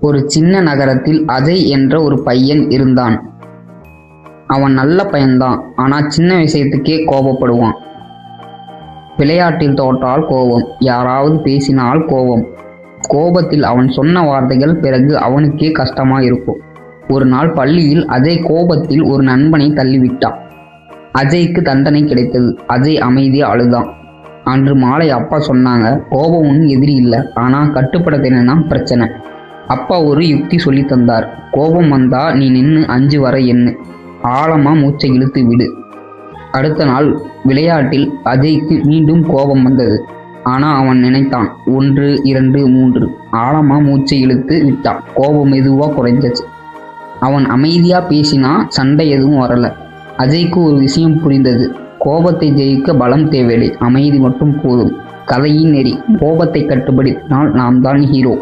ஒரு சின்ன நகரத்தில் அஜய் என்ற ஒரு பையன் இருந்தான். அவன் நல்ல பையன்தான். ஆனா சின்ன விஷயத்துக்கே கோபப்படுவான். விளையாட்டில் தோற்றால் கோபம், யாராவது பேசினால் கோபம். கோபத்தில் அவன் சொன்ன வார்த்தைகள் பிறகு அவனுக்கே கஷ்டமா இருக்கும். ஒரு நாள் பள்ளியில் அஜய் கோபத்தில் ஒரு நண்பனை தள்ளிவிட்டான். அஜய்க்கு தண்டனை கிடைத்தது. அஜய் அமைதியா அழுதான். அன்று மாலை அப்பா சொன்னாங்க, கோபம் ஒன்றும் எதிரி இல்லை, ஆனா கட்டுப்படுத்தினா பிரச்சனை. அப்பா ஒரு யுக்தி சொல்லி தந்தார். கோபம் வந்தா நீ நின்று 5 வரை எண்ணு, ஆழமா மூச்சை இழுத்து விடு. அடுத்த நாள் விளையாட்டில் அஜய்க்கு மீண்டும் கோபம் வந்தது. ஆனா அவன் நினைத்தான், 1 2 3, ஆழமா மூச்சை இழுத்து விட்டான். கோபம் மெதுவா குறைஞ்சிச்சு. அவன் அமைதியா பேசினா சண்டை எதுவும் வரல. அஜய்க்கு ஒரு விஷயம் புரிந்தது. கோபத்தை ஜெயிக்க பலம் தேவையில்லை, அமைதி மட்டும் போதும். கதையின் நெறி, கோபத்தை கட்டுப்படுத்தினால் நாம் தான் ஹீரோ.